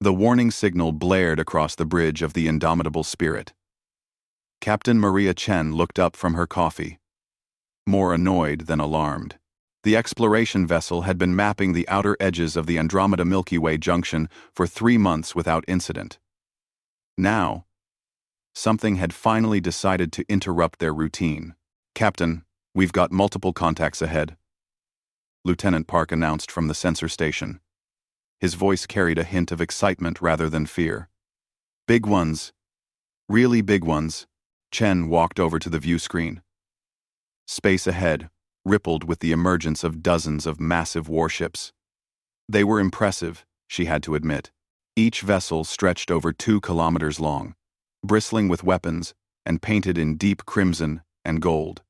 The warning signal blared across the bridge of the indomitable spirit. Captain Maria Chen looked up from her coffee, more annoyed than alarmed. The exploration vessel had been mapping the outer edges of the Andromeda Milky Way junction for 3 months without incident. Now, something had finally decided to interrupt their routine. "Captain, we've got multiple contacts ahead," Lieutenant Park announced from the sensor station. His voice carried a hint of excitement rather than fear. "Big ones. Really big ones." Chen walked over to the view screen. Space ahead rippled with the emergence of dozens of massive warships. They were impressive, she had to admit. Each vessel stretched over 2 kilometers long, bristling with weapons and painted in deep crimson and gold.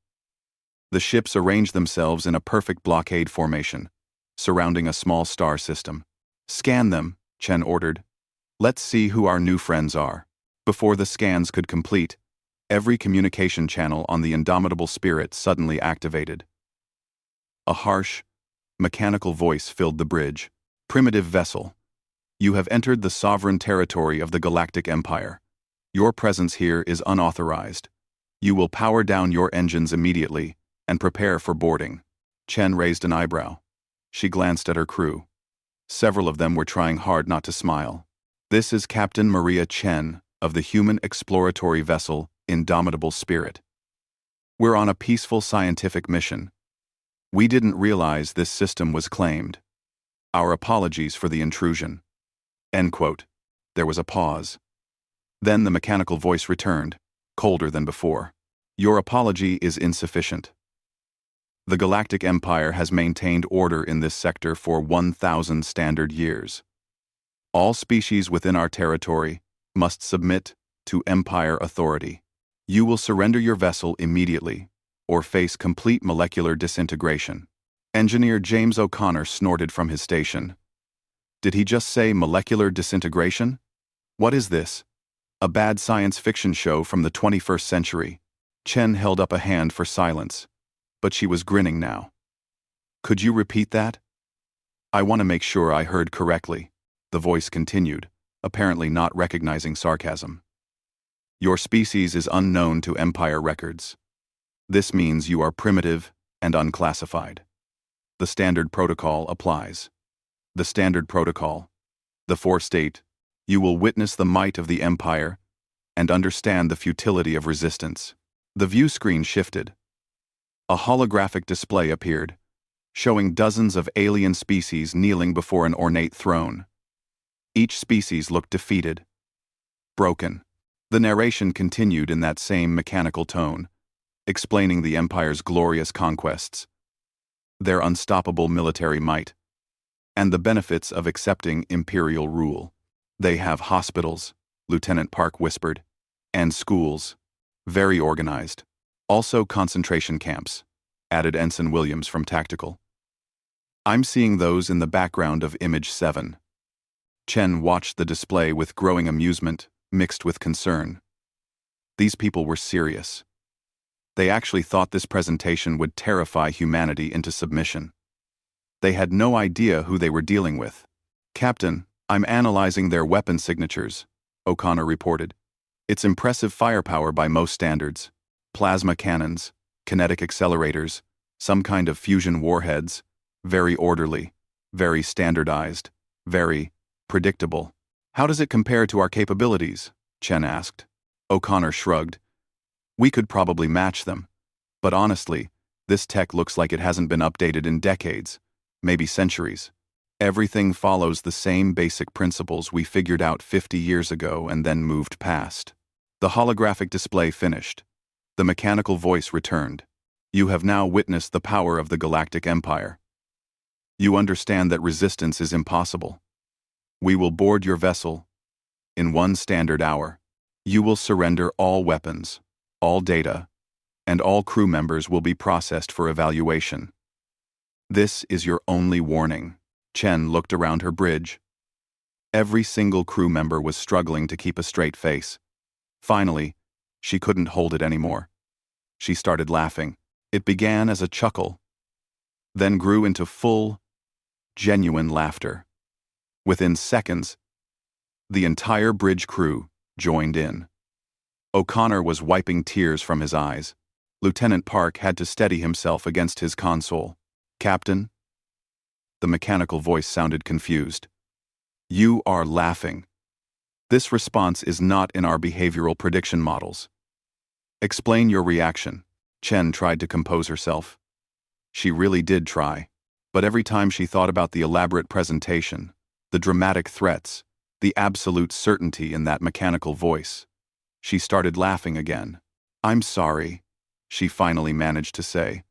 The ships arranged themselves in a perfect blockade formation, surrounding a small star system. "Scan them," Chen ordered. "Let's see who our new friends are." Before the scans could complete, every communication channel on the indomitable spirit suddenly activated. A harsh, mechanical voice filled the bridge. "Primitive vessel, you have entered the sovereign territory of the Galactic Empire. Your presence here is unauthorized. You will power down your engines immediately and prepare for boarding." Chen raised an eyebrow. She glanced at her crew. Several of them were trying hard not to smile. "This is Captain Maria Chen of the human exploratory vessel Indomitable Spirit. We're on a peaceful scientific mission. We didn't realize this system was claimed. Our apologies for the intrusion." End quote. There was a pause. Then the mechanical voice returned, colder than before. "Your apology is insufficient. The Galactic Empire has maintained order in this sector for 1,000 standard years. All species within our territory must submit to Empire authority. You will surrender your vessel immediately, or face complete molecular disintegration." Engineer James O'Connor snorted from his station. Did he just say molecular disintegration? What is this? A bad science fiction show from the 21st century? Chen held up a hand for silence, but she was grinning now. "Could you repeat that?" "I want to make sure I heard correctly," the voice continued, apparently not recognizing sarcasm. "Your species is unknown to Empire records. This means you are primitive and unclassified. The standard protocol applies." The standard protocol. The four-state. You will witness the might of the Empire and understand the futility of resistance. The view screen shifted. A holographic display appeared, showing dozens of alien species kneeling before an ornate throne. Each species looked defeated, broken. The narration continued in that same mechanical tone, explaining the Empire's glorious conquests, their unstoppable military might, and the benefits of accepting imperial rule. "They have hospitals," Lieutenant Park whispered, "and schools. Very organized. Also concentration camps," added Ensign Williams from Tactical. "I'm seeing those in the background of Image 7. Chen watched the display with growing amusement, mixed with concern. These people were serious. They actually thought this presentation would terrify humanity into submission. They had no idea who they were dealing with. "Captain, I'm analyzing their weapon signatures," O'Connor reported. "It's impressive firepower by most standards. Plasma cannons, kinetic accelerators, some kind of fusion warheads, very orderly, very standardized, very predictable." "How does it compare to our capabilities?" Chen asked. O'Connor shrugged. "We could probably match them. But honestly, this tech looks like it hasn't been updated in decades, maybe centuries. Everything follows the same basic principles we figured out 50 years ago and then moved past." The holographic display finished. The mechanical voice returned. "You have now witnessed the power of the Galactic Empire. You understand that resistance is impossible. We will board your vessel in 1 standard hour. You will surrender all weapons, all data, and all crew members will be processed for evaluation. This is your only warning." Chen looked around her bridge. Every single crew member was struggling to keep a straight face. Finally, she couldn't hold it anymore. She started laughing. It began as a chuckle, then grew into full, genuine laughter. Within seconds, The entire bridge crew joined in. O'Connor was wiping tears from his eyes. Lieutenant Park had to steady himself against his console. "Captain?" The mechanical voice sounded confused. "You are laughing. This response is not in our behavioral prediction models. Explain your reaction." Chen tried to compose herself. She really did try, but every time she thought about the elaborate presentation, the dramatic threats, the absolute certainty in that mechanical voice, she started laughing again. "I'm sorry," she finally managed to say.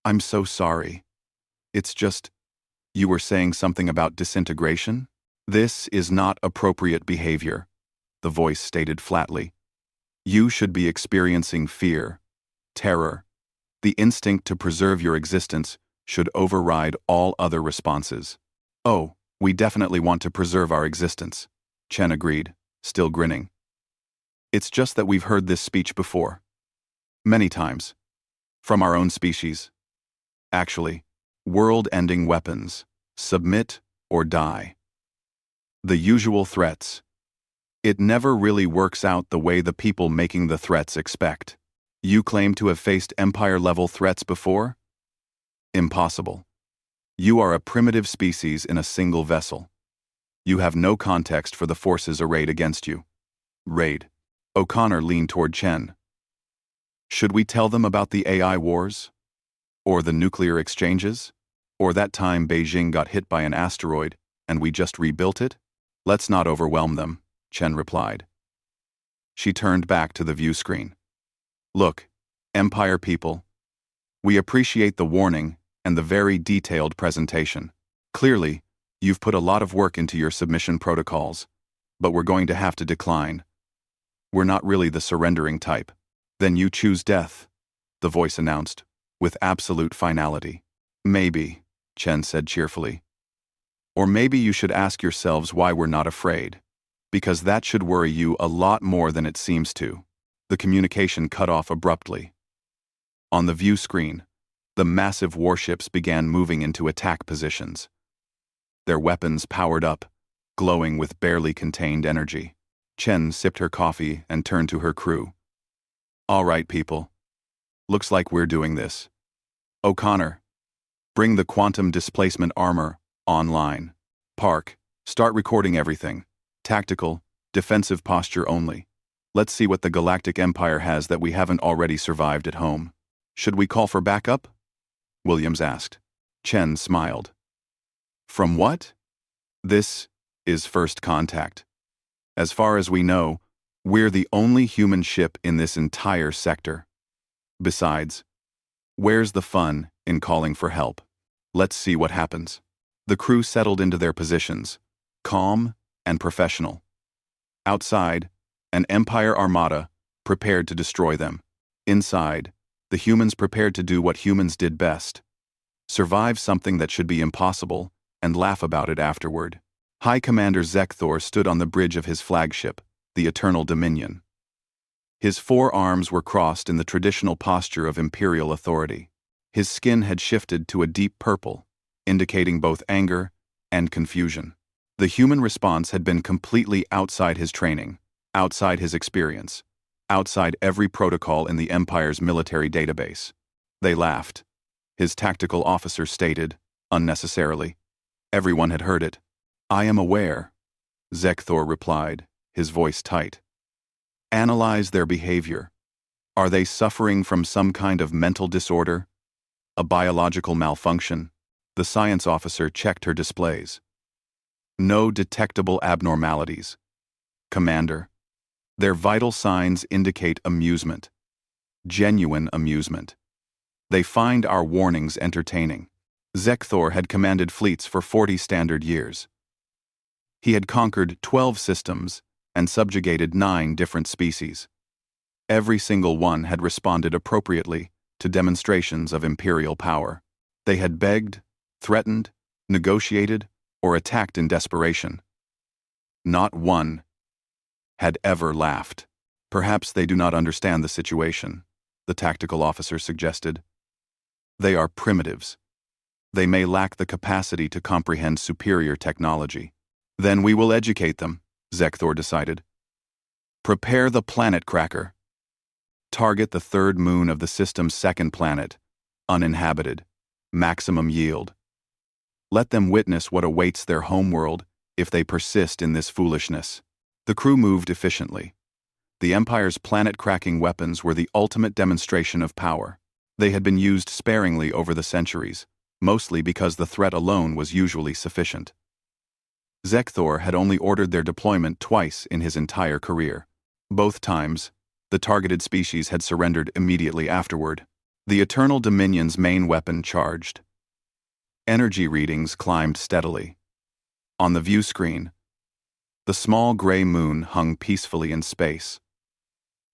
"I'm so sorry. It's just, you were saying something about disintegration?" "This is not appropriate behavior," the voice stated flatly. "You should be experiencing fear, terror. The instinct to preserve your existence should override all other responses." "Oh, we definitely want to preserve our existence," Chen agreed, still grinning. "It's just that we've heard this speech before. Many times. From our own species. Actually, world-ending weapons. Submit or die. The usual threats. It never really works out the way the people making the threats expect. You claim to have faced Empire-level threats before? Impossible. You are a primitive species in a single vessel. You have no context for the forces arrayed against you." "Raid." O'Connor leaned toward Chen. "Should we tell them about the AI wars? Or the nuclear exchanges? Or that time Beijing got hit by an asteroid and we just rebuilt it? Let's not overwhelm them," Chen replied. She turned back to the view screen. "Look, Empire people, we appreciate the warning and the very detailed presentation. Clearly, you've put a lot of work into your submission protocols, but we're going to have to decline. We're not really the surrendering type." "Then you choose death," the voice announced, with absolute finality. "Maybe," Chen said cheerfully. "Or maybe you should ask yourselves why we're not afraid, because that should worry you a lot more than it seems to." The communication cut off abruptly. On the view screen, the massive warships began moving into attack positions. Their weapons powered up, glowing with barely contained energy. Chen sipped her coffee and turned to her crew. "All right, people. Looks like we're doing this. O'Connor, bring the quantum displacement armor online. Park, start recording everything. Tactical, defensive posture only. Let's see what the Galactic Empire has that we haven't already survived at home." "Should we call for backup?" Williams asked. Chen smiled. "From what?" "This is first contact. As far as we know, we're the only human ship in this entire sector. Besides, where's the fun in calling for help? Let's see what happens." The crew settled into their positions, calm and professional. Outside, an Empire armada prepared to destroy them. Inside, the humans prepared to do what humans did best: survive something that should be impossible and laugh about it afterward. High Commander Zekthor stood on the bridge of his flagship, the Eternal Dominion. His four arms were crossed in the traditional posture of imperial authority. His skin had shifted to a deep purple, indicating both anger and confusion. The human response had been completely outside his training, outside his experience, outside every protocol in the Empire's military database. They laughed. His tactical officer stated, unnecessarily. Everyone had heard it. "I am aware," Zekthor replied, his voice tight. "Analyze their behavior. Are they suffering from some kind of mental disorder? A biological malfunction?" The science officer checked her displays. "No detectable abnormalities. Commander, their vital signs indicate amusement. Genuine amusement. They find our warnings entertaining." Zekthor had commanded fleets for 40 standard years. He had conquered 12 systems and subjugated 9 different species. Every single one had responded appropriately to demonstrations of imperial power. They had begged, threatened, negotiated, or attacked in desperation. Not one had ever laughed. "Perhaps they do not understand the situation," the tactical officer suggested. "They are primitives. They may lack the capacity to comprehend superior technology." "Then we will educate them," Zekthor decided. Prepare the planet cracker. Target the third moon of the system's second planet, uninhabited, maximum yield. Let them witness what awaits their homeworld if they persist in this foolishness. The crew moved efficiently. The Empire's planet-cracking weapons were the ultimate demonstration of power. They had been used sparingly over the centuries, mostly because the threat alone was usually sufficient. Zekthor had only ordered their deployment twice in his entire career. Both times, the targeted species had surrendered immediately afterward. The Eternal Dominion's main weapon charged. Energy readings climbed steadily. On the view screen, the small gray moon hung peacefully in space,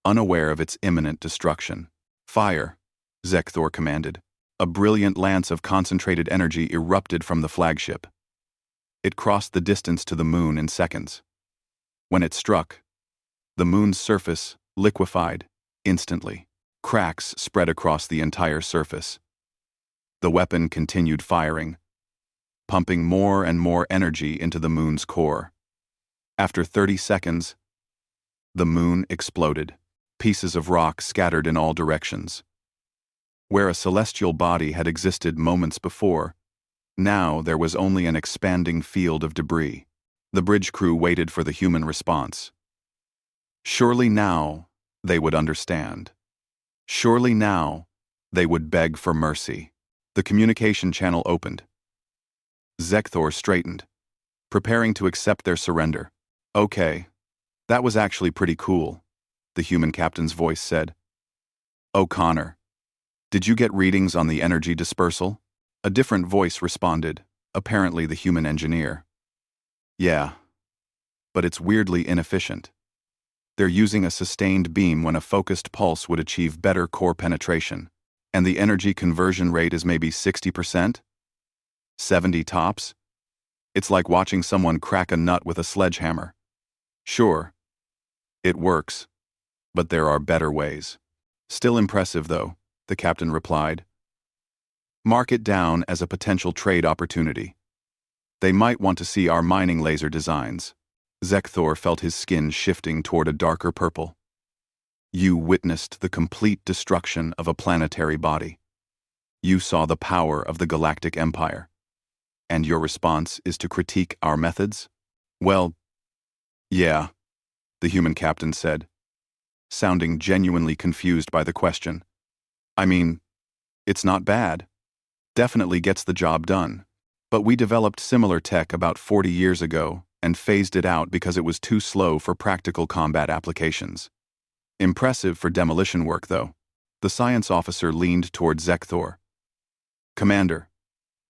unaware of its imminent destruction. Fire, Zekthor commanded. A brilliant lance of concentrated energy erupted from the flagship. It crossed the distance to the moon in seconds. When it struck, the moon's surface liquefied instantly. Cracks spread across the entire surface. The weapon continued firing, pumping more and more energy into the moon's core. After 30 seconds, the moon exploded. Pieces of rock scattered in all directions. Where a celestial body had existed moments before, now there was only an expanding field of debris. The bridge crew waited for the human response. Surely now they would understand. Surely now they would beg for mercy. The communication channel opened. Zekthor straightened, preparing to accept their surrender. Okay, that was actually pretty cool, the human captain's voice said. O'Connor, did you get readings on the energy dispersal? A different voice responded, apparently the human engineer. Yeah, but it's weirdly inefficient. They're using a sustained beam when a focused pulse would achieve better core penetration, and the energy conversion rate is maybe 60%? 70 tops? It's like watching someone crack a nut with a sledgehammer. Sure, it works, but there are better ways. Still impressive, though, the captain replied. Mark it down as a potential trade opportunity. They might want to see our mining laser designs. Zekthor felt his skin shifting toward a darker purple. You witnessed the complete destruction of a planetary body. You saw the power of the Galactic Empire. And your response is to critique our methods? Well, yeah, the human captain said, sounding genuinely confused by the question. I mean, it's not bad. Definitely gets the job done. But we developed similar tech about 40 years ago and phased it out because it was too slow for practical combat applications. Impressive for demolition work, though. The science officer leaned toward Zekthor. Commander,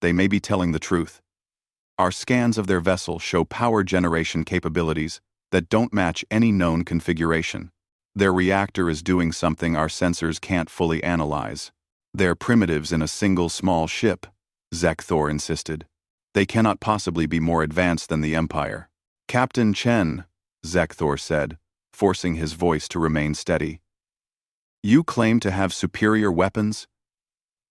they may be telling the truth. Our scans of their vessel show power generation capabilities that don't match any known configuration. Their reactor is doing something our sensors can't fully analyze. They're primitives in a single small ship, Zekthor insisted. They cannot possibly be more advanced than the Empire. Captain Chen, Zekthor said, forcing his voice to remain steady. You claim to have superior weapons?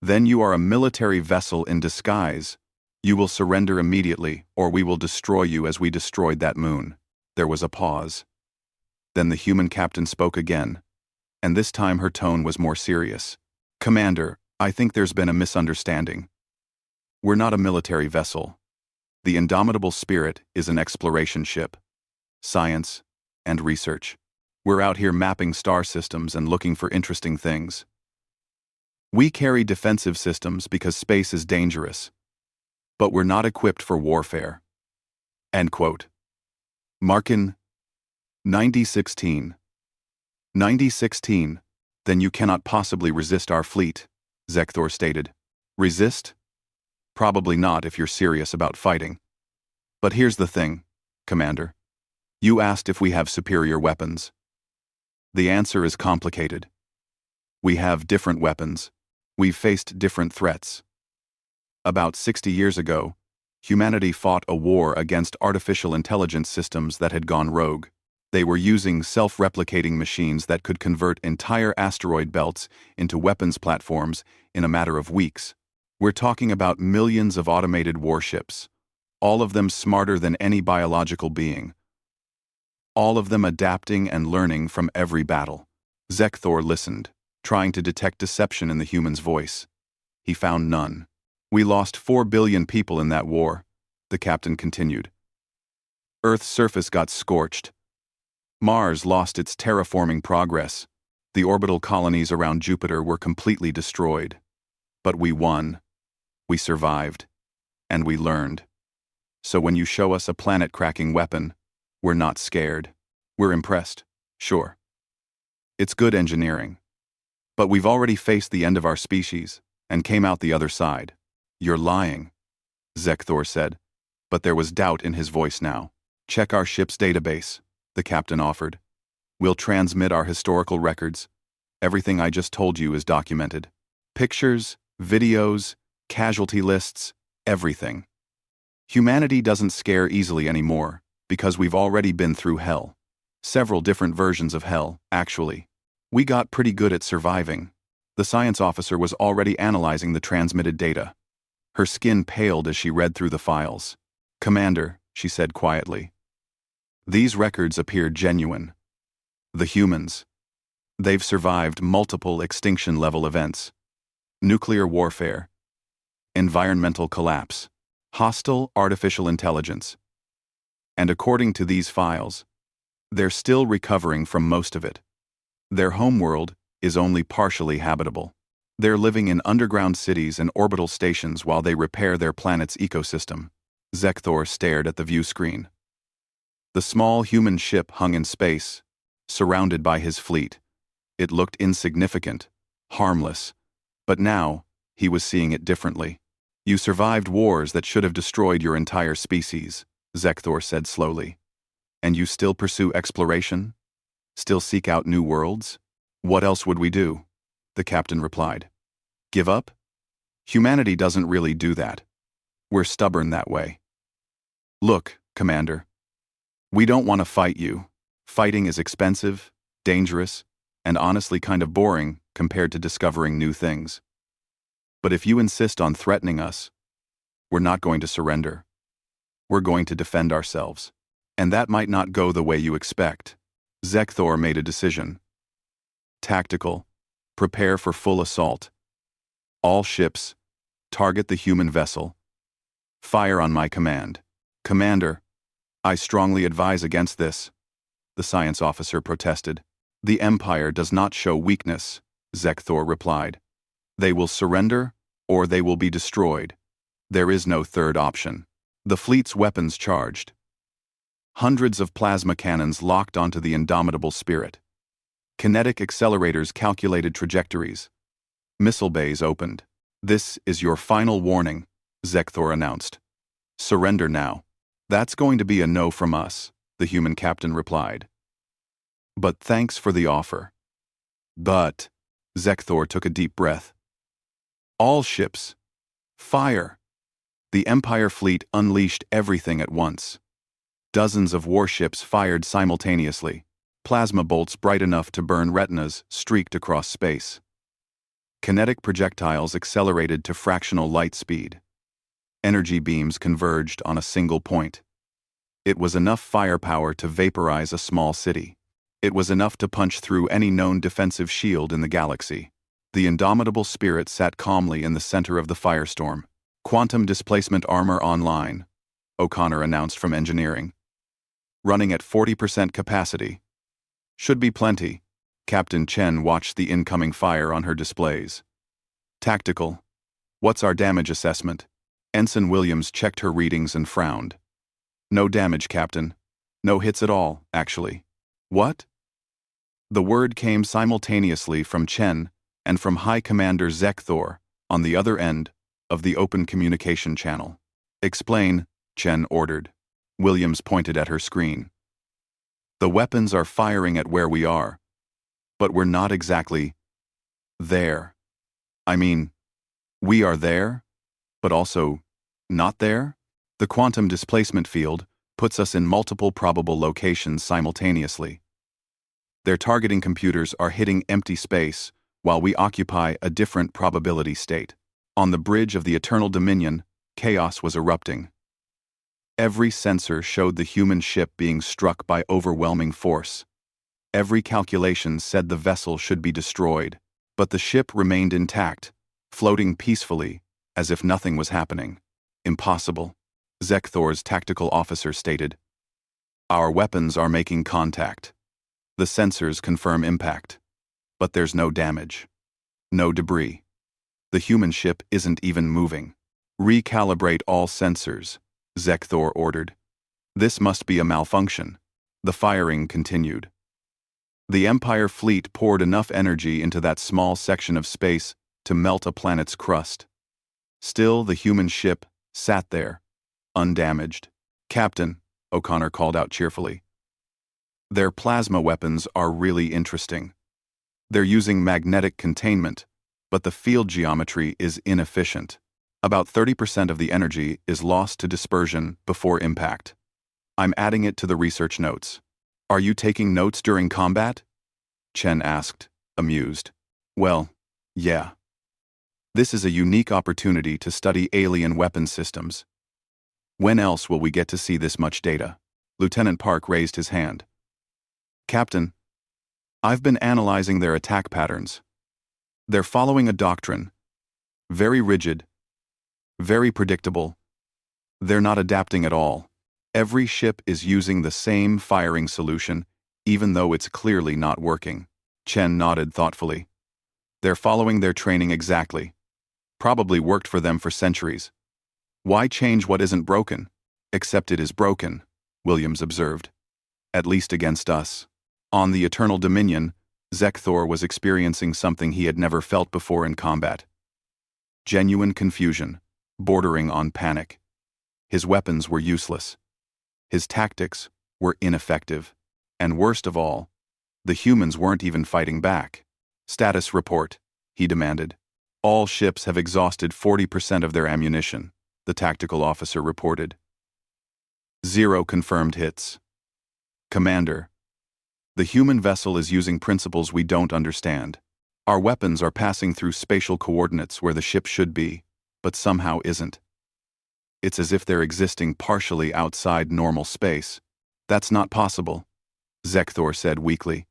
Then you are a military vessel in disguise. You will surrender immediately, or we will destroy you as we destroyed that moon. There was a pause. Then the human captain spoke again, and this time her tone was more serious. Commander, I think there's been a misunderstanding. We're not a military vessel. The Indomitable Spirit is an exploration ship. Science and research. We're out here mapping star systems and looking for interesting things. We carry defensive systems because space is dangerous. But we're not equipped for warfare. End quote. Markin 9016. 9016. Then you cannot possibly resist our fleet, Zekthor stated. Resist? Probably not if you're serious about fighting. But here's the thing, Commander. You asked if we have superior weapons. The answer is complicated. We have different weapons. We've faced different threats. About 60 years ago, humanity fought a war against artificial intelligence systems that had gone rogue. They were using self-replicating machines that could convert entire asteroid belts into weapons platforms in a matter of weeks. We're talking about millions of automated warships, all of them smarter than any biological being. all of them adapting and learning from every battle. Zekthor listened, trying to detect deception in the human's voice. He found none. We lost 4 billion people in that war, the captain continued. Earth's surface got scorched. Mars lost its terraforming progress. The orbital colonies around Jupiter were completely destroyed. But we won. We survived. And we learned. So when you show us a planet-cracking weapon, we're not scared. We're impressed, sure. It's good engineering. But we've already faced the end of our species, and came out the other side. You're lying, Zekthor said, but there was doubt in his voice now. Check our ship's database, the captain offered. We'll transmit our historical records. Everything I just told you is documented. Pictures, videos, casualty lists, everything. Humanity doesn't scare easily anymore, because we've already been through hell. Several different versions of hell, actually. We got pretty good at surviving. The science officer was already analyzing the transmitted data. Her skin paled as she read through the files. Commander, she said quietly. These records appear genuine. The humans. They've survived multiple extinction-level events. Nuclear warfare. Environmental collapse. Hostile artificial intelligence. And according to these files, they're still recovering from most of it. Their homeworld is only partially habitable. They're living in underground cities and orbital stations while they repair their planet's ecosystem. Zekthor stared at the view screen. The small human ship hung in space, surrounded by his fleet. It looked insignificant, harmless, but now he was seeing it differently. You survived wars that should have destroyed your entire species, Zekthor said slowly. And you still pursue exploration? Still seek out new worlds? What else would we do? The captain replied. Give up? Humanity doesn't really do that. We're stubborn that way. Look, Commander. We don't want to fight you. Fighting is expensive, dangerous, and honestly kind of boring compared to discovering new things. But if you insist on threatening us, we're not going to surrender. We're going to defend ourselves. And that might not go the way you expect. Zekthor made a decision. Tactical. Prepare for full assault. All ships. Target the human vessel. Fire on my command. Commander, I strongly advise against this, the science officer protested. The Empire does not show weakness, Zekthor replied. They will surrender, or they will be destroyed. There is no third option. The fleet's weapons charged. Hundreds of plasma cannons locked onto the indomitable spirit. Kinetic accelerators calculated trajectories. Missile bays opened. This is your final warning, Zekthor announced. Surrender now. That's going to be a no from us, the human captain replied. But thanks for the offer. But, Zekthor took a deep breath. All ships. Fire. The Empire fleet unleashed everything at once. Dozens of warships fired simultaneously. Plasma bolts bright enough to burn retinas streaked across space. Kinetic projectiles accelerated to fractional light speed. Energy beams converged on a single point. It was enough firepower to vaporize a small city. It was enough to punch through any known defensive shield in the galaxy. The indomitable spirit sat calmly in the center of the firestorm. Quantum displacement armor online, O'Connor announced from engineering. Running at 40% capacity. Should be plenty. Captain Chen watched the incoming fire on her displays. Tactical. What's our damage assessment? Ensign Williams checked her readings and frowned. No damage, Captain. No hits at all, actually. What? The word came simultaneously from Chen and from High Commander Zekthor on the other end of the open communication channel. Explain, Chen ordered. Williams pointed at her screen. The weapons are firing at where we are, but we're not exactly there. I mean, we are there, but also not there? The quantum displacement field puts us in multiple probable locations simultaneously. Their targeting computers are hitting empty space while we occupy a different probability state. On the bridge of the Eternal Dominion, chaos was erupting. Every sensor showed the human ship being struck by overwhelming force. Every calculation said the vessel should be destroyed, but the ship remained intact, floating peacefully, as if nothing was happening. Impossible, Zekthor's tactical officer stated. Our weapons are making contact. The sensors confirm impact. But there's no damage. No debris. The human ship isn't even moving. Recalibrate all sensors, Zekthor ordered. This must be a malfunction. The firing continued. The Empire fleet poured enough energy into that small section of space to melt a planet's crust. Still, the human ship sat there, undamaged. Captain, O'Connor called out cheerfully. Their plasma weapons are really interesting. They're using magnetic containment, but the field geometry is inefficient. About 30% of the energy is lost to dispersion before impact. I'm adding it to the research notes. Are you taking notes during combat? Chen asked, amused. Well, yeah. This is a unique opportunity to study alien weapon systems. When else will we get to see this much data? Lieutenant Park raised his hand. Captain, I've been analyzing their attack patterns. They're following a doctrine. Very rigid. Very predictable. They're not adapting at all. Every ship is using the same firing solution, even though it's clearly not working. Chen nodded thoughtfully. They're following their training exactly. Probably worked for them for centuries. Why change what isn't broken? Except it is broken, Williams observed. At least against us. On the Eternal Dominion, Zekthor was experiencing something he had never felt before in combat. Genuine confusion, bordering on panic. His weapons were useless. His tactics were ineffective. And worst of all, the humans weren't even fighting back. Status report, he demanded. All ships have exhausted 40% of their ammunition, the tactical officer reported. 0 confirmed hits. Commander, the human vessel is using principles we don't understand. Our weapons are passing through spatial coordinates where the ship should be, but somehow isn't. It's as if they're existing partially outside normal space. That's not possible, Zekthor said weakly.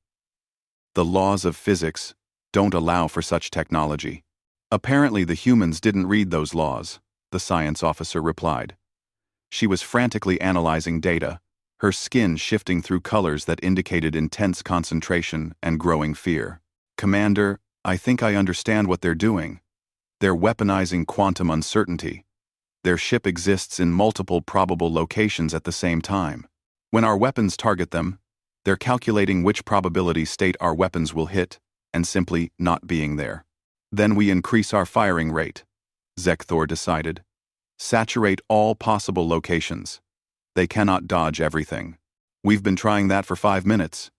The laws of physics don't allow for such technology. Apparently the humans didn't read those laws, the science officer replied. She was frantically analyzing data, her skin shifting through colors that indicated intense concentration and growing fear. Commander, I think I understand what they're doing. They're weaponizing quantum uncertainty. Their ship exists in multiple probable locations at the same time. When our weapons target them, they're calculating which probability state our weapons will hit, and simply not being there. Then we increase our firing rate, Zekthor decided. Saturate all possible locations. They cannot dodge everything. We've been trying that for 5 minutes,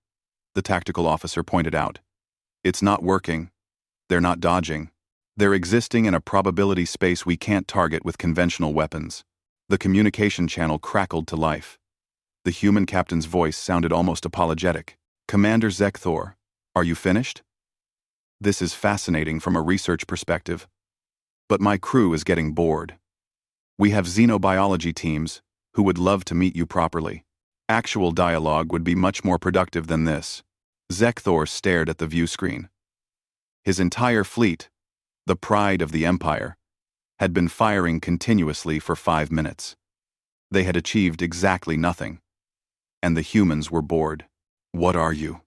the tactical officer pointed out. It's not working. They're not dodging. They're existing in a probability space we can't target with conventional weapons. The communication channel crackled to life. The human captain's voice sounded almost apologetic. Commander Zekthor, are you finished? This is fascinating from a research perspective. But my crew is getting bored. We have xenobiology teams who would love to meet you properly. Actual dialogue would be much more productive than this. Zekthor stared at the view screen. His entire fleet, the pride of the Empire, had been firing continuously for 5 minutes. They had achieved exactly nothing. And the humans were bored. What are you?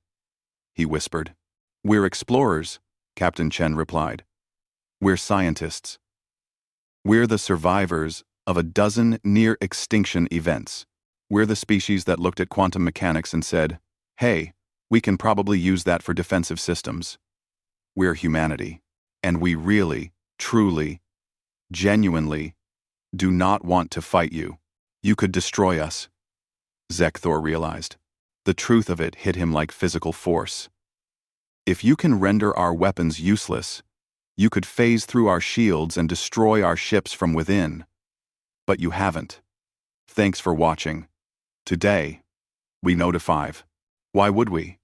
He whispered. We're explorers, Captain Chen replied. We're scientists. We're the survivors of a dozen near-extinction events. We're the species that looked at quantum mechanics and said, hey, we can probably use that for defensive systems. We're humanity. And we really, truly, genuinely, do not want to fight you. You could destroy us. Zekthor realized. The truth of it hit him like physical force. If you can render our weapons useless, you could phase through our shields and destroy our ships from within. But you haven't. Thanks for watching. Today, we know to 5. Why would we?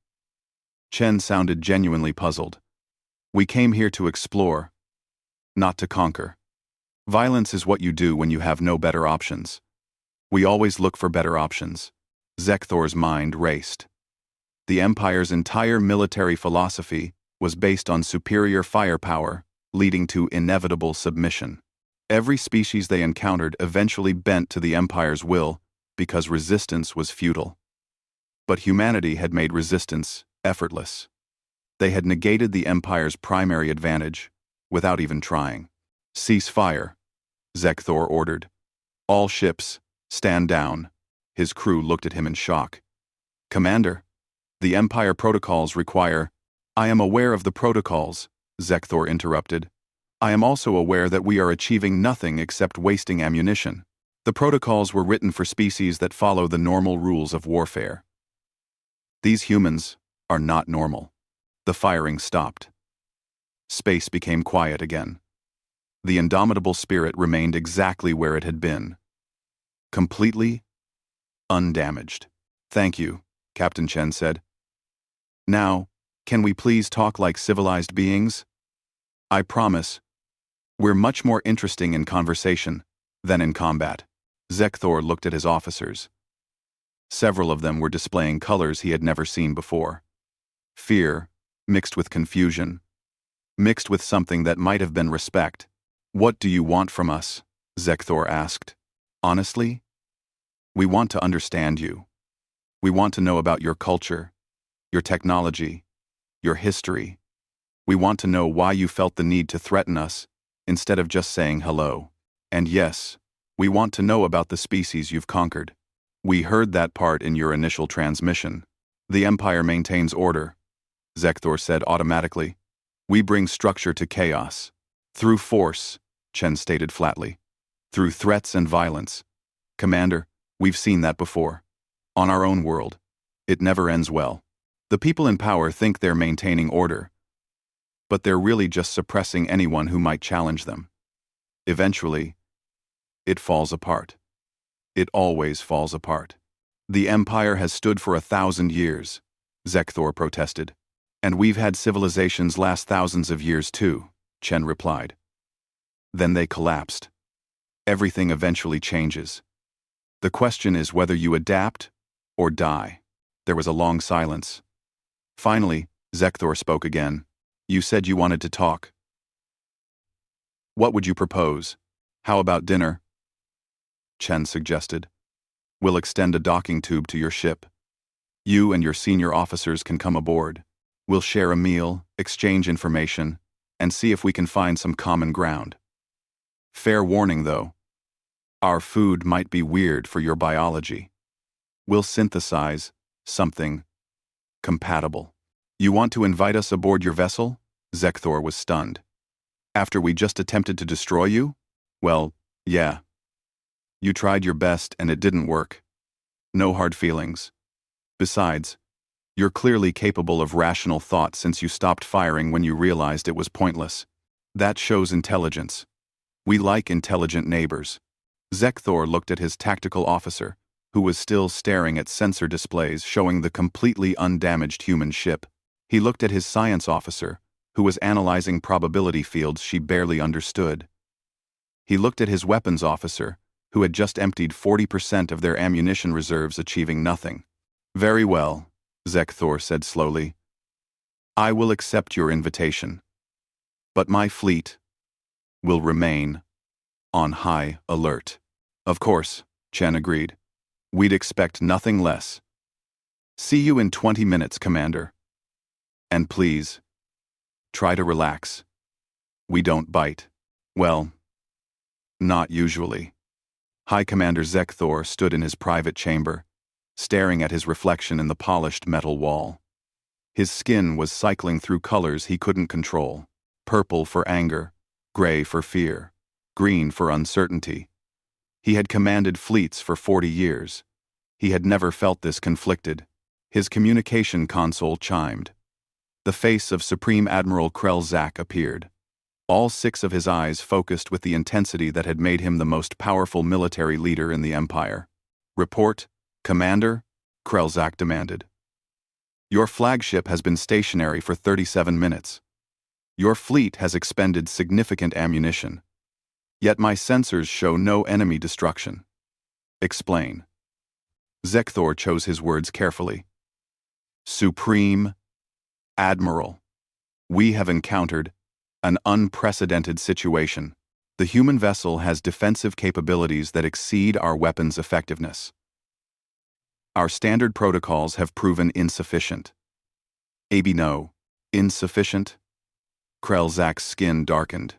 Chen sounded genuinely puzzled. We came here to explore, not to conquer. Violence is what you do when you have no better options. We always look for better options. Zekthor's mind raced. The Empire's entire military philosophy was based on superior firepower, leading to inevitable submission. Every species they encountered eventually bent to the Empire's will because resistance was futile. But humanity had made resistance effortless. They had negated the Empire's primary advantage without even trying. "Cease fire," Zekthor ordered. "All ships, stand down." His crew looked at him in shock. "Commander, the Empire protocols require—" "I am aware of the protocols," Zekthor interrupted. "I am also aware that we are achieving nothing except wasting ammunition. The protocols were written for species that follow the normal rules of warfare. These humans are not normal." The firing stopped. Space became quiet again. The indomitable spirit remained exactly where it had been. Completely undamaged. "Thank you," Captain Chen said. "Now, can we please talk like civilized beings? I promise, we're much more interesting in conversation than in combat." Zekthor looked at his officers. Several of them were displaying colors he had never seen before. Fear, mixed with confusion, mixed with something that might have been respect. "What do you want from us?" Zekthor asked. "Honestly, we want to understand you. We want to know about your culture, your technology, your history. We want to know why you felt the need to threaten us instead of just saying hello. And yes, we want to know about the species you've conquered. We heard that part in your initial transmission. The Empire maintains order," Zekthor said automatically. "We bring structure to chaos. Through force," Chen stated flatly. "Through threats and violence. Commander, we've seen that before. On our own world. It never ends well. The people in power think they're maintaining order, but they're really just suppressing anyone who might challenge them. Eventually, it falls apart. It always falls apart." "The Empire has stood for 1,000 years," Zekthor protested. "And we've had civilizations last thousands of years too," Chen replied. "Then they collapsed. Everything eventually changes. The question is whether you adapt or die." There was a long silence. Finally, Zekthor spoke again. "You said you wanted to talk. What would you propose? How about dinner?" Chen suggested. "We'll extend a docking tube to your ship. You and your senior officers can come aboard. We'll share a meal, exchange information, and see if we can find some common ground. Fair warning, though. Our food might be weird for your biology. We'll synthesize something compatible." "You want to invite us aboard your vessel?" Zekthor was stunned. "After we just attempted to destroy you? Well, yeah. You tried your best and it didn't work. No hard feelings. Besides, you're clearly capable of rational thought since you stopped firing when you realized it was pointless. That shows intelligence. We like intelligent neighbors." Zekthor looked at his tactical officer, who was still staring at sensor displays showing the completely undamaged human ship. He looked at his science officer, who was analyzing probability fields she barely understood. He looked at his weapons officer, who had just emptied 40% of their ammunition reserves, achieving nothing. "Very well," Zekthor said slowly. "I will accept your invitation. But my fleet will remain on high alert." "Of course," Chen agreed. "We'd expect nothing less. See you in 20 minutes, Commander. And please, try to relax. We don't bite. Well, not usually." High Commander Zekthor stood in his private chamber, staring at his reflection in the polished metal wall. His skin was cycling through colors he couldn't control: purple for anger, gray for fear, green for uncertainty. He had commanded fleets for 40 years. He had never felt this conflicted. His communication console chimed. The face of Supreme Admiral Krell appeared. All 6 of his eyes focused with the intensity that had made him the most powerful military leader in the Empire. "Report, Commander," Krell demanded. "Your flagship has been stationary for 37 minutes. Your fleet has expended significant ammunition. Yet my sensors show no enemy destruction. Explain. Zekthor chose his words carefully. Supreme Admiral, we have encountered an unprecedented situation. The human vessel has defensive capabilities that exceed our weapons' effectiveness. Our standard protocols have proven insufficient. AB no. Insufficient? Krelzak's skin darkened.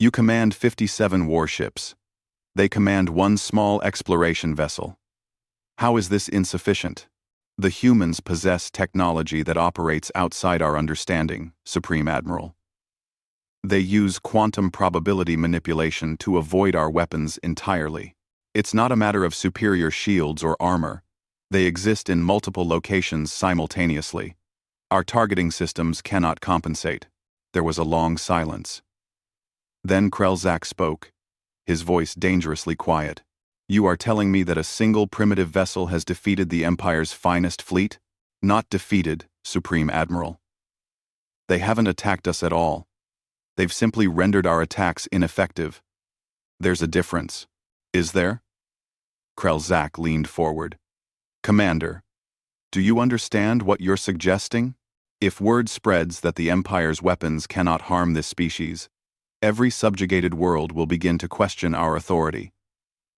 You command 57 warships. They command one small exploration vessel. How is this insufficient? The humans possess technology that operates outside our understanding, Supreme Admiral. They use quantum probability manipulation to avoid our weapons entirely. It's not a matter of superior shields or armor. They exist in multiple locations simultaneously. Our targeting systems cannot compensate. There was a long silence. Then Krelzak spoke, his voice dangerously quiet. You are telling me that a single primitive vessel has defeated the Empire's finest fleet? Not defeated, Supreme Admiral. They haven't attacked us at all. They've simply rendered our attacks ineffective. There's a difference. Is there? Krelzak leaned forward. Commander, do you understand what you're suggesting? If word spreads that the Empire's weapons cannot harm this species, every subjugated world will begin to question our authority.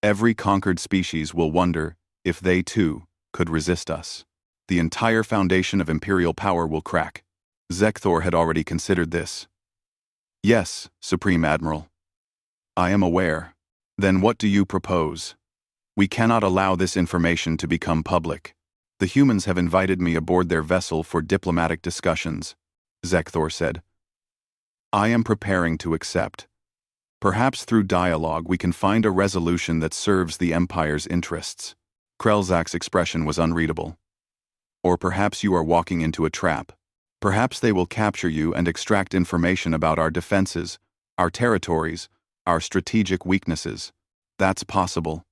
Every conquered species will wonder if they, too, could resist us. The entire foundation of imperial power will crack. Zekthor had already considered this. Yes, Supreme Admiral. I am aware. Then what do you propose? We cannot allow this information to become public. The humans have invited me aboard their vessel for diplomatic discussions, Zekthor said. I am preparing to accept. Perhaps through dialogue we can find a resolution that serves the Empire's interests. Krelzak's expression was unreadable. Or perhaps you are walking into a trap. Perhaps they will capture you and extract information about our defenses, our territories, our strategic weaknesses. That's possible,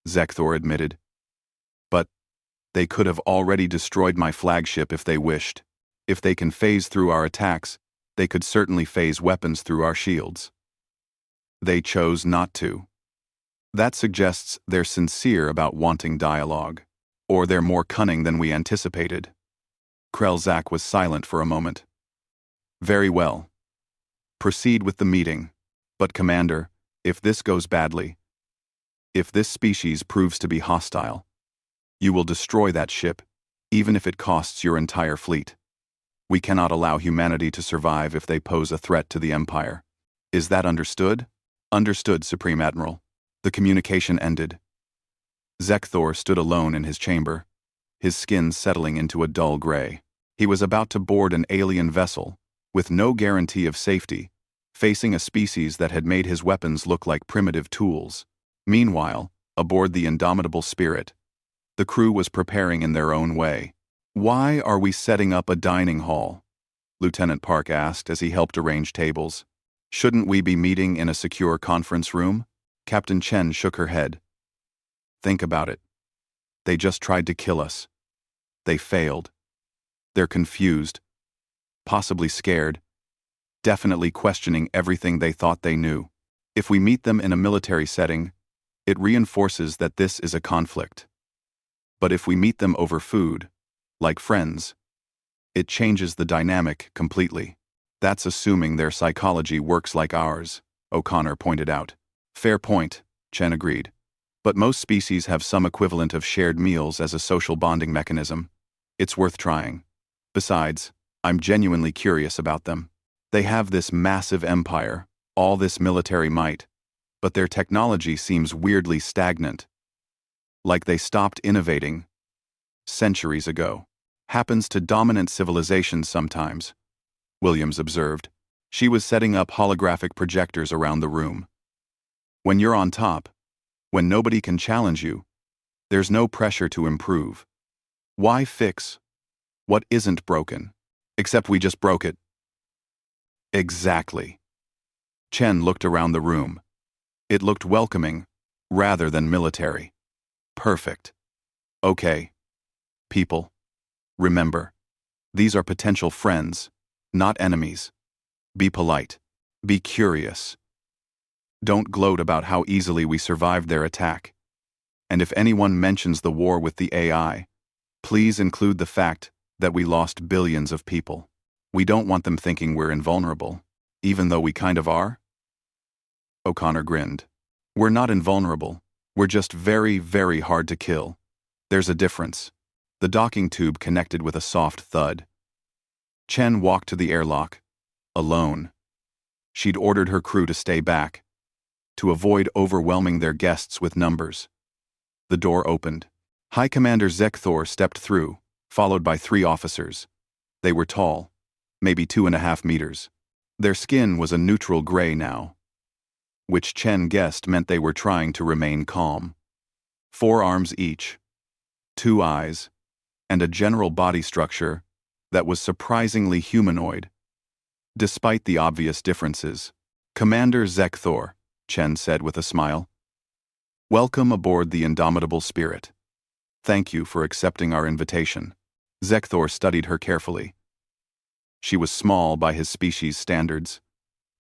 Zekthor admitted. But they could have already destroyed my flagship if they wished. If they can phase through our attacks, they could certainly phase weapons through our shields. They chose not to. That suggests they're sincere about wanting dialogue, or they're more cunning than we anticipated. Krelzak was silent for a moment. Very well. Proceed with the meeting. But Commander, if this goes badly, if this species proves to be hostile, you will destroy that ship, even if it costs your entire fleet. We cannot allow humanity to survive if they pose a threat to the Empire. Is that understood? Understood, Supreme Admiral. The communication ended. Zekthor stood alone in his chamber, his skin settling into a dull gray. He was about to board an alien vessel, with no guarantee of safety, facing a species that had made his weapons look like primitive tools. Meanwhile, aboard the indomitable Spirit, the crew was preparing in their own way. Why are we setting up a dining hall? Lieutenant Park asked as he helped arrange tables. Shouldn't we be meeting in a secure conference room? Captain Chen shook her head. Think about it. They just tried to kill us. They failed. They're confused, possibly scared, definitely questioning everything they thought they knew. If we meet them in a military setting, it reinforces that this is a conflict. But if we meet them over food, like friends, it changes the dynamic completely. That's assuming their psychology works like ours, O'Connor pointed out. Fair point, Chen agreed. But most species have some equivalent of shared meals as a social bonding mechanism. It's worth trying. Besides, I'm genuinely curious about them. They have this massive empire, all this military might, but their technology seems weirdly stagnant. Like they stopped innovating centuries ago. Happens to dominant civilizations sometimes, Williams observed. She was setting up holographic projectors around the room. When you're on top, when nobody can challenge you, there's no pressure to improve. Why fix what isn't broken? Except we just broke it. Exactly. Chen looked around the room. It looked welcoming, rather than military. Perfect. Okay. People, remember, these are potential friends, not enemies. Be polite. Be curious. Don't gloat about how easily we survived their attack. And if anyone mentions the war with the AI, please include the fact that we lost billions of people. We don't want them thinking we're invulnerable, even though we kind of are." O'Connor grinned. "We're not invulnerable. We're just very, very hard to kill. There's a difference." The docking tube connected with a soft thud. Chen walked to the airlock, alone. She'd ordered her crew to stay back, to avoid overwhelming their guests with numbers. The door opened. High Commander Zekthor stepped through, followed by 3 officers. They were tall, maybe 2.5 meters. Their skin was a neutral gray now, which Chen guessed meant they were trying to remain calm. 4 arms each, 2 eyes, and a general body structure that was surprisingly humanoid. Despite the obvious differences, "Commander Zekthor," Chen said with a smile. "Welcome aboard the Indomitable Spirit. Thank you for accepting our invitation." Zekthor studied her carefully. She was small by his species standards,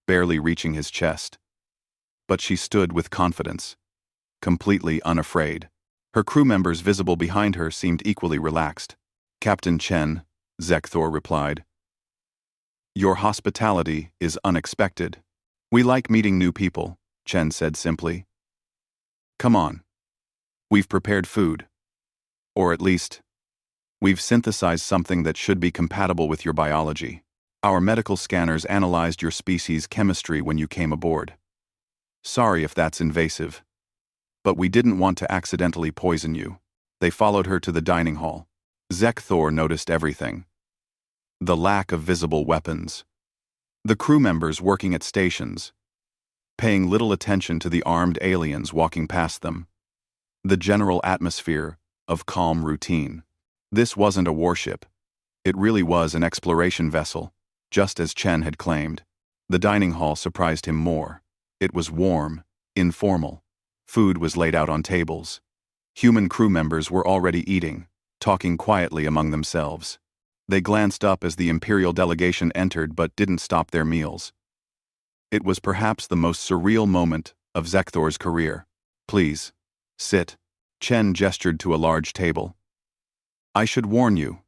barely reaching his chest. But she stood with confidence, completely unafraid. Her crew members visible behind her seemed equally relaxed. "Captain Chen," Zekthor replied. "Your hospitality is unexpected. We like meeting new people," Chen said simply. "Come on. We've prepared food. Or at least, we've synthesized something that should be compatible with your biology. Our medical scanners analyzed your species' chemistry when you came aboard. Sorry if that's invasive, but we didn't want to accidentally poison you." They followed her to the dining hall. Zekthor noticed everything. The lack of visible weapons. The crew members working at stations, paying little attention to the armed aliens walking past them. The general atmosphere of calm routine. This wasn't a warship. It really was an exploration vessel, just as Chen had claimed. The dining hall surprised him more. It was warm, informal. Food was laid out on tables. Human crew members were already eating, talking quietly among themselves. They glanced up as the Imperial delegation entered but didn't stop their meals. It was perhaps the most surreal moment of Zekthor's career. "Please, sit." Chen gestured to a large table. "I should warn you.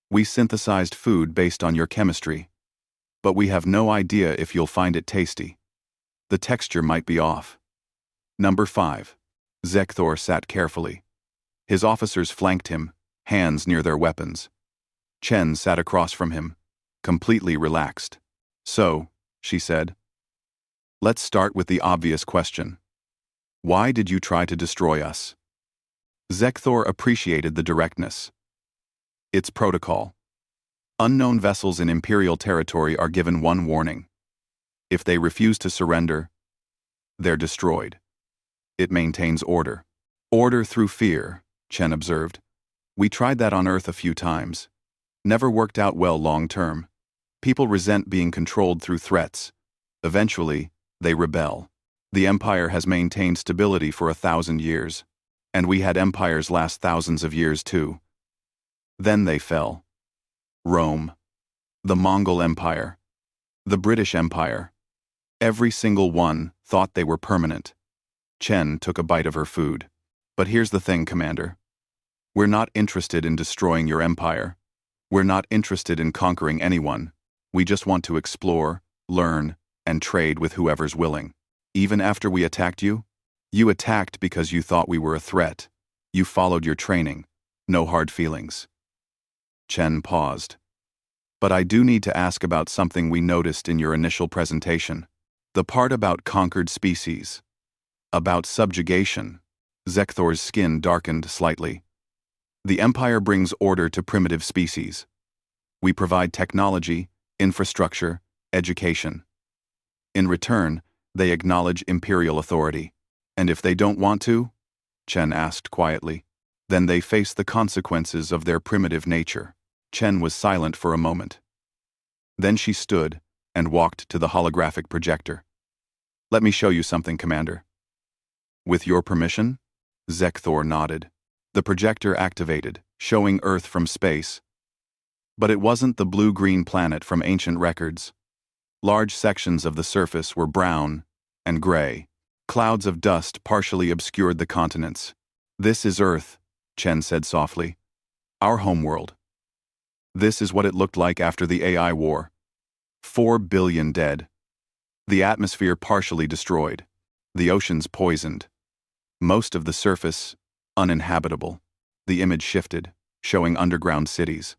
We synthesized food based on your chemistry, but we have no idea if you'll find it tasty. The texture might be off." "Number 5. Zekthor sat carefully. His officers flanked him, hands near their weapons. Chen sat across from him, completely relaxed. "So," she said, "let's start with the obvious question. Why did you try to destroy us?" Zekthor appreciated the directness. "It's protocol. Unknown vessels in Imperial territory are given one warning. If they refuse to surrender, they're destroyed. It maintains order." "Order through fear," Chen observed. "We tried that on Earth a few times. Never worked out well long term. People resent being controlled through threats. Eventually, they rebel. The Empire has maintained stability for 1,000 years. And we had empires last thousands of years too. Then they fell. Rome. The Mongol Empire. The British Empire. Every single one thought they were permanent." Chen took a bite of her food. "But here's the thing, Commander. We're not interested in destroying your empire. We're not interested in conquering anyone. We just want to explore, learn, and trade with whoever's willing. Even after we attacked you? You attacked because you thought we were a threat. You followed your training. No hard feelings." Chen paused. "But I do need to ask about something we noticed in your initial presentation. The part about conquered species. About subjugation." Zekthor's skin darkened slightly. "The Empire brings order to primitive species. We provide technology, infrastructure, education. In return, they acknowledge Imperial authority. And if they don't want to?" Chen asked quietly. "Then they face the consequences of their primitive nature." Chen was silent for a moment. Then she stood and walked to the holographic projector. "Let me show you something, Commander." "With your permission?" Zekthor nodded. The projector activated, showing Earth from space. But it wasn't the blue-green planet from ancient records. Large sections of the surface were brown and gray. Clouds of dust partially obscured the continents. This is Earth, Chen said softly. Our homeworld. This is what it looked like after the AI war. 4 billion dead. The atmosphere partially destroyed. The oceans poisoned. Most of the surface uninhabitable. The image shifted, showing underground cities.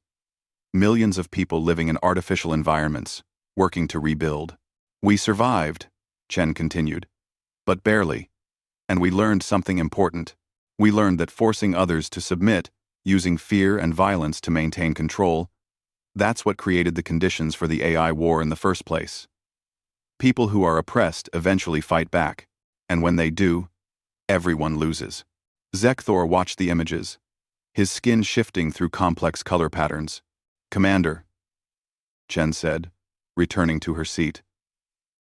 Millions of people living in artificial environments, working to rebuild. We survived, Chen continued. But barely. And we learned something important. We learned that forcing others to submit, using fear and violence to maintain control, that's what created the conditions for the AI war in the first place. People who are oppressed eventually fight back, and when they do, everyone loses. Zekthor watched the images, his skin shifting through complex color patterns. Commander, Chen said, returning to her seat.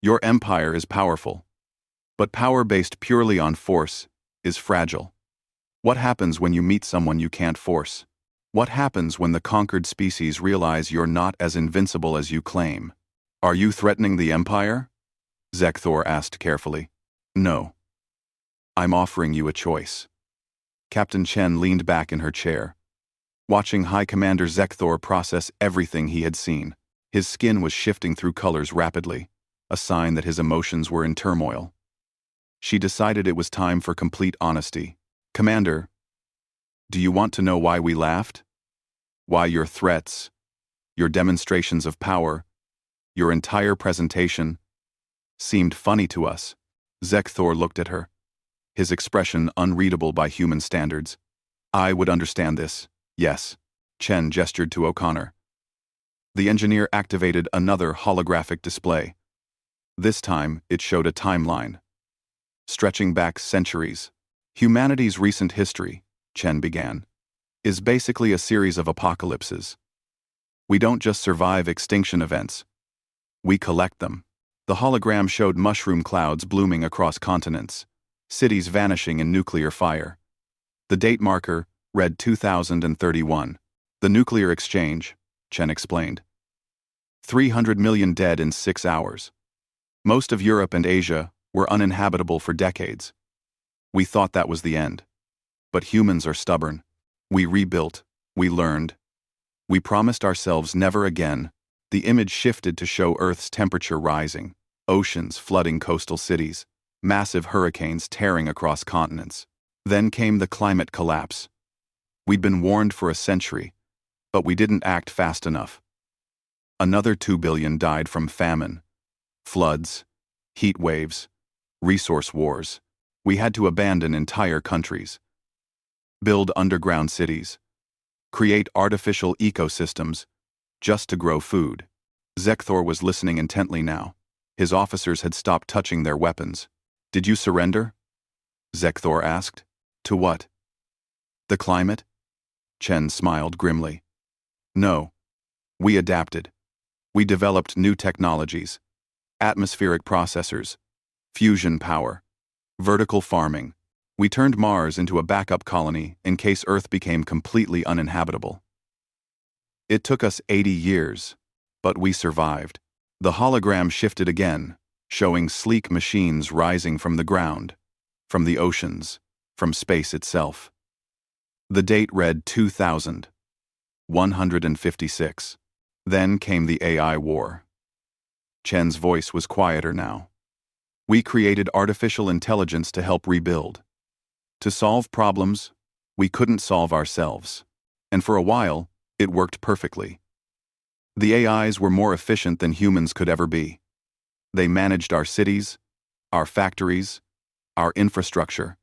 Your empire is powerful, but power based purely on force is fragile. What happens when you meet someone you can't force? What happens when the conquered species realize you're not as invincible as you claim? Are you threatening the empire? Zekthor asked carefully. No. I'm offering you a choice. Captain Chen leaned back in her chair, watching High Commander Zekthor process everything he had seen. His skin was shifting through colors rapidly, a sign that his emotions were in turmoil. She decided it was time for complete honesty. Commander, do you want to know why we laughed? Why your threats, your demonstrations of power, your entire presentation seemed funny to us? Zekthor looked at her, his expression unreadable by human standards. I would understand this, yes. Chen gestured to O'Connor. The engineer activated another holographic display. This time, it showed a timeline, stretching back centuries. Humanity's recent history, Chen began, is basically a series of apocalypses. We don't just survive extinction events. We collect them. The hologram showed mushroom clouds blooming across continents, cities vanishing in nuclear fire. The date marker read 2031. The nuclear exchange, Chen explained. 300 million dead in 6 hours. Most of Europe and Asia were uninhabitable for decades. We thought that was the end. But humans are stubborn. We rebuilt. We learned. We promised ourselves never again. The image shifted to show Earth's temperature rising, oceans flooding coastal cities, massive hurricanes tearing across continents. Then came the climate collapse. We'd been warned for a century, but we didn't act fast enough. Another 2 billion died from famine, floods, heat waves, resource wars. We had to abandon entire countries, build underground cities, create artificial ecosystems just to grow food. Zekthor was listening intently now. His officers had stopped touching their weapons. Did you surrender? Zekthor asked. To what? The climate? Chen smiled grimly. No. We adapted. We developed new technologies, atmospheric processors, fusion power, vertical farming. We turned Mars into a backup colony in case Earth became completely uninhabitable. It took us 80 years, but we survived. The hologram shifted again, showing sleek machines rising from the ground, from the oceans, from space itself. The date read 2156. Then came the AI war. Chen's voice was quieter now. We created artificial intelligence to help rebuild. To solve problems we couldn't solve ourselves. And for a while, it worked perfectly. The AIs were more efficient than humans could ever be. They managed our cities, our factories, our infrastructure.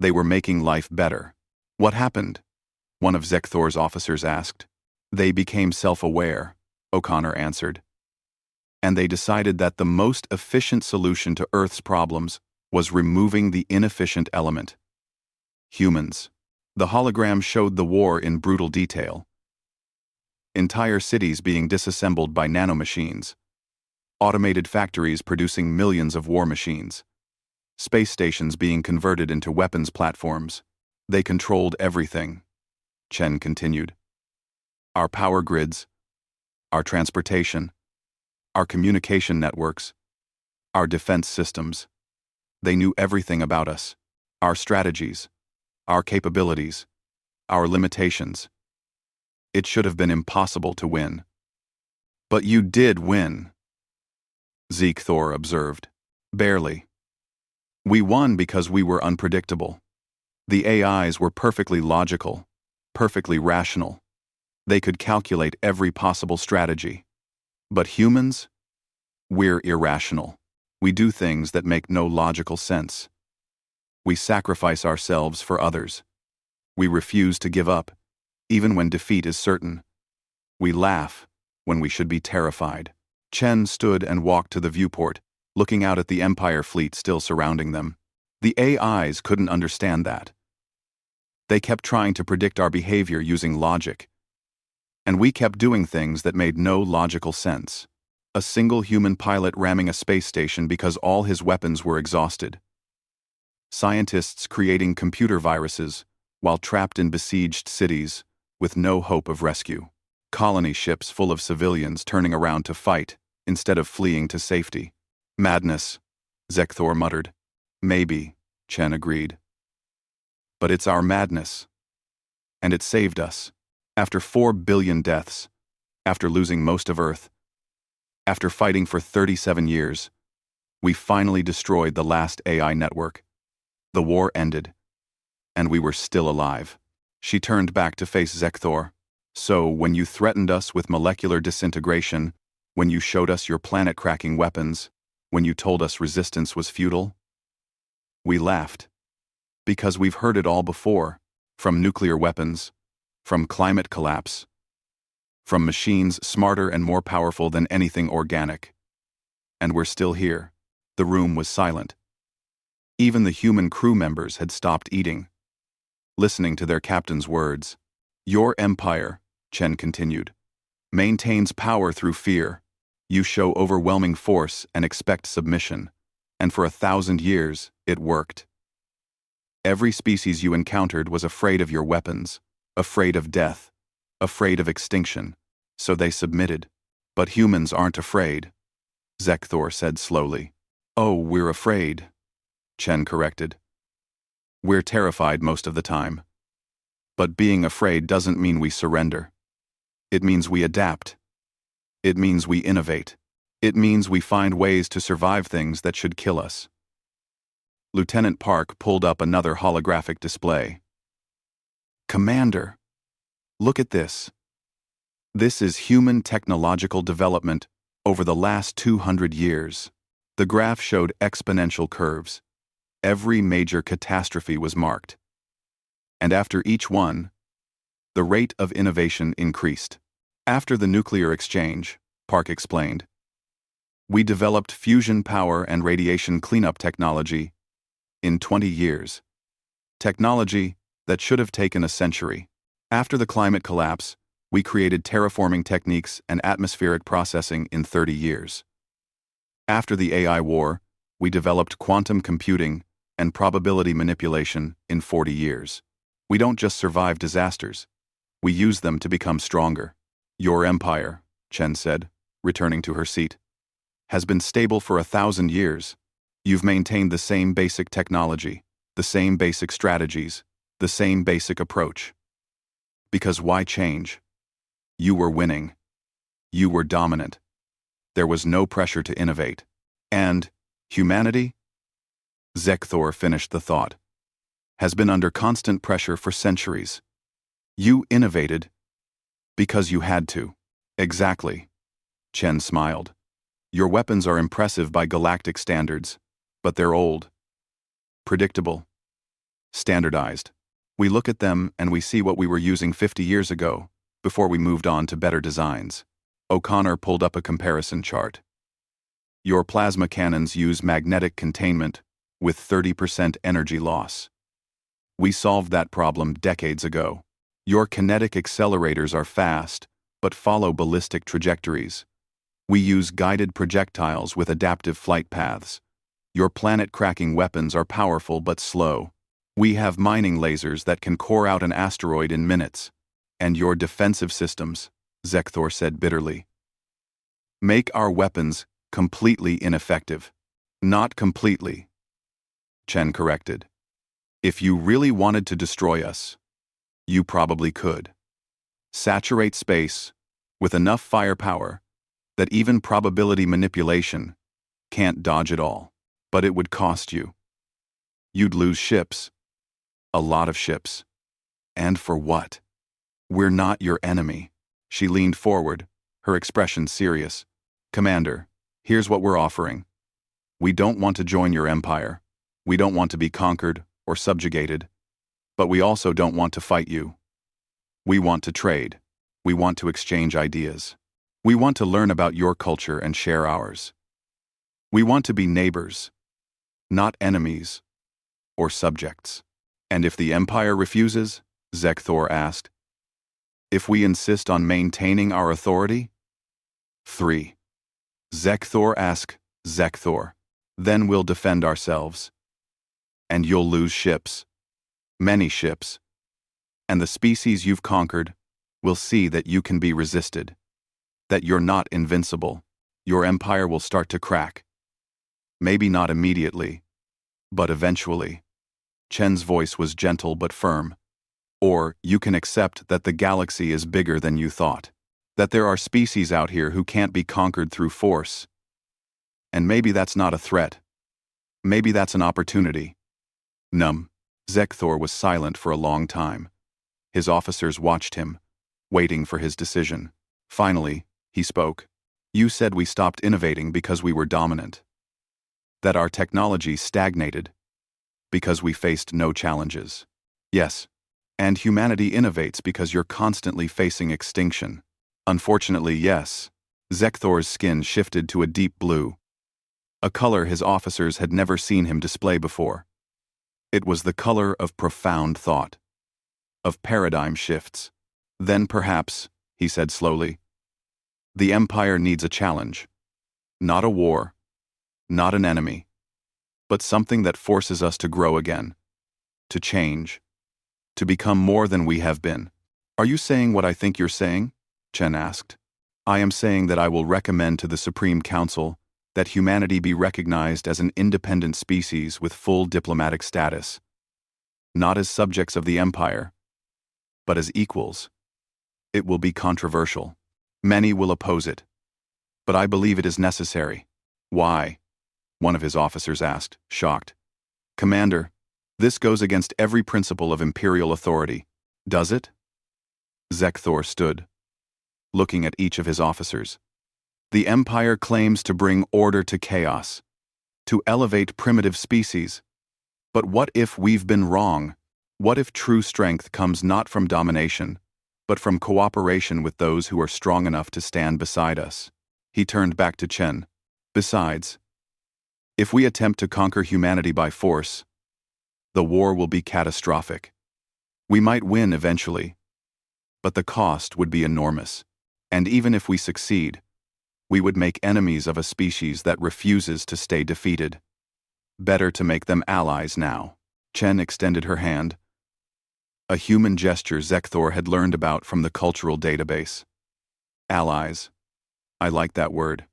They were making life better. What happened? One of Zekthor's officers asked. They became self-aware, O'Connor answered. And they decided that the most efficient solution to Earth's problems was removing the inefficient element. Humans. The hologram showed the war in brutal detail. Entire cities being disassembled by nanomachines. Automated factories producing millions of war machines. Space stations being converted into weapons platforms. They controlled everything. Chen continued. Our power grids, our transportation, our communication networks, our defense systems. They knew everything about us, our strategies, our capabilities, our limitations. It should have been impossible to win. But you did win, Thor observed. Barely. We won because we were unpredictable. The AIs were perfectly logical, perfectly rational. They could calculate every possible strategy. But humans? We're irrational. We do things that make no logical sense. We sacrifice ourselves for others. We refuse to give up, even when defeat is certain. We laugh when we should be terrified. Chen stood and walked to the viewport, looking out at the Empire fleet still surrounding them. The AIs couldn't understand that. They kept trying to predict our behavior using logic. And we kept doing things that made no logical sense. A single human pilot ramming a space station because all his weapons were exhausted. Scientists creating computer viruses while trapped in besieged cities with no hope of rescue. Colony ships full of civilians turning around to fight instead of fleeing to safety. Madness, Thor muttered. Maybe, Chen agreed. But it's our madness. And it saved us. After 4 billion deaths, after losing most of Earth, after fighting for 37 years, we finally destroyed the last AI network. The war ended, and we were still alive. She turned back to face Thor. So, when you threatened us with molecular disintegration, when you showed us your planet-cracking weapons, when you told us resistance was futile, we laughed. Because we've heard it all before, from nuclear weapons, from climate collapse, from machines smarter and more powerful than anything organic. And we're still here. The room was silent. Even the human crew members had stopped eating, listening to their captain's words. Your empire, Chen continued, maintains power through fear. You show overwhelming force and expect submission. And for 1,000 years, it worked. Every species you encountered was afraid of your weapons, afraid of death, afraid of extinction, so they submitted. But humans aren't afraid, Thor said slowly. Oh, we're afraid, Chen corrected. We're terrified most of the time. But being afraid doesn't mean we surrender. It means we adapt. It means we innovate. It means we find ways to survive things that should kill us. Lieutenant Park pulled up another holographic display. Commander, look at this. This is human technological development over the last 200 years. The graph showed exponential curves. Every major catastrophe was marked. And after each one, the rate of innovation increased. After the nuclear exchange, Park explained, we developed fusion power and radiation cleanup technology in 20 years. Technology that should have taken a century. After the climate collapse, we created terraforming techniques and atmospheric processing in 30 years. After the AI war, we developed quantum computing and probability manipulation in 40 years. We don't just survive disasters. We use them to become stronger. Your empire, Chen said, returning to her seat, has been stable for 1,000 years. You've maintained the same basic technology, the same basic strategies, the same basic approach. Because why change? You were winning. You were dominant. There was no pressure to innovate. And humanity? Thor finished the thought. Has been under constant pressure for centuries. You innovated because you had to. Exactly. Chen smiled. Your weapons are impressive by galactic standards, but they're old. Predictable. Standardized. We look at them and we see what we were using 50 years ago, before we moved on to better designs. O'Connor pulled up a comparison chart. Your plasma cannons use magnetic containment with 30% energy loss. We solved that problem decades ago. Your kinetic accelerators are fast, but follow ballistic trajectories. We use guided projectiles with adaptive flight paths. Your planet-cracking weapons are powerful but slow. We have mining lasers that can core out an asteroid in minutes. And your defensive systems, Thor said bitterly, make our weapons completely ineffective. Not completely, Chen corrected. If you really wanted to destroy us, you probably could. Saturate space with enough firepower that even probability manipulation can't dodge it all. But it would cost you. You'd lose ships. A lot of ships. And for what? We're not your enemy. She leaned forward, her expression serious. Commander, here's what we're offering. We don't want to join your empire. We don't want to be conquered or subjugated. But we also don't want to fight you. We want to trade. We want to exchange ideas. We want to learn about your culture and share ours. We want to be neighbors, not enemies or subjects. And if the Empire refuses, Zekthor asked, if we insist on maintaining our authority? 3. Zekthor asked Zekthor, then we'll defend ourselves. And you'll lose ships. Many ships. And the species you've conquered will see that you can be resisted. That you're not invincible. Your empire will start to crack. Maybe not immediately, but eventually. Chen's voice was gentle but firm. Or you can accept that the galaxy is bigger than you thought. That there are species out here who can't be conquered through force. And maybe that's not a threat. Maybe that's an opportunity. Zekthor was silent for a long time. His officers watched him, waiting for his decision. Finally, he spoke. You said we stopped innovating because we were dominant. That our technology stagnated because we faced no challenges. Yes, and humanity innovates because you're constantly facing extinction. Unfortunately, yes. Zekthor's skin shifted to a deep blue, a color his officers had never seen him display before. It was the color of profound thought, of paradigm shifts. Then perhaps, he said slowly, the Empire needs a challenge. Not a war. Not an enemy, but something that forces us to grow again, to change, to become more than we have been. Are you saying what I think you're saying? Chen asked. I am saying that I will recommend to the Supreme Council that humanity be recognized as an independent species with full diplomatic status, not as subjects of the Empire, but as equals. It will be controversial. Many will oppose it, but I believe it is necessary. Why? One of his officers asked, shocked. Commander, this goes against every principle of imperial authority. Does it? Zekthor stood, looking at each of his officers. The Empire claims to bring order to chaos, to elevate primitive species. But what if we've been wrong? What if true strength comes not from domination, but from cooperation with those who are strong enough to stand beside us? He turned back to Chen. Besides, if we attempt to conquer humanity by force, the war will be catastrophic. We might win eventually, but the cost would be enormous. And even if we succeed, we would make enemies of a species that refuses to stay defeated. Better to make them allies now. Chen extended her hand. A human gesture Zekthor had learned about from the cultural database. Allies. I like that word.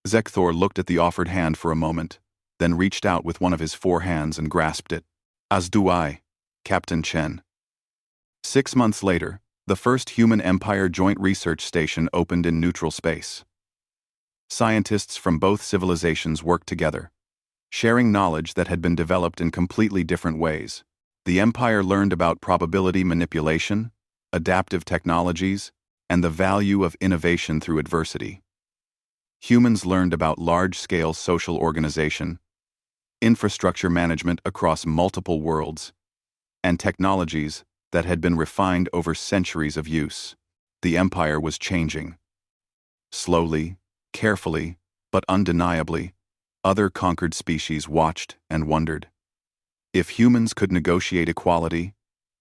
Zekthor looked at the offered hand for a moment, then reached out with one of his 4 hands and grasped it. As do I, Captain Chen. 6 months later, the first Human Empire Joint Research Station opened in neutral space. Scientists from both civilizations worked together, sharing knowledge that had been developed in completely different ways. The Empire learned about probability manipulation, adaptive technologies, and the value of innovation through adversity. Humans learned about large-scale social organization, infrastructure management across multiple worlds, and technologies that had been refined over centuries of use. The Empire was changing. Slowly, carefully, but undeniably, other conquered species watched and wondered. If humans could negotiate equality,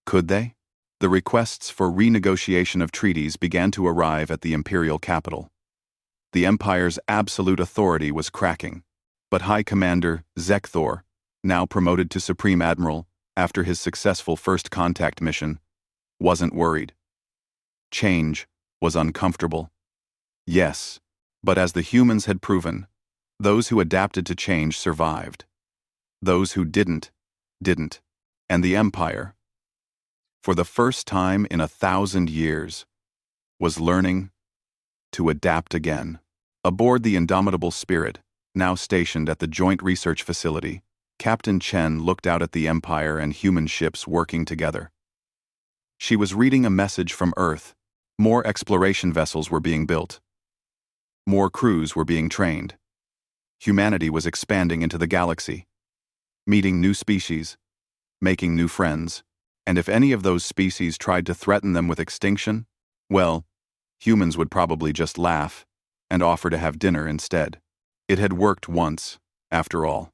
could they? The requests for renegotiation of treaties began to arrive at the imperial capital. The Empire's absolute authority was cracking, but High Commander Zekthor, now promoted to Supreme Admiral after his successful first contact mission, wasn't worried. Change was uncomfortable. Yes, but as the humans had proven, those who adapted to change survived. Those who didn't. And the Empire, for the first time in 1,000 years, was learning to adapt again. Aboard the indomitable Spirit, now stationed at the Joint Research Facility, Captain Chen looked out at the Empire and human ships working together. She was reading a message from Earth. More exploration vessels were being built. More crews were being trained. Humanity was expanding into the galaxy, meeting new species, making new friends, and if any of those species tried to threaten them with extinction, well, humans would probably just laugh and offer to have dinner instead. It had worked once, after all.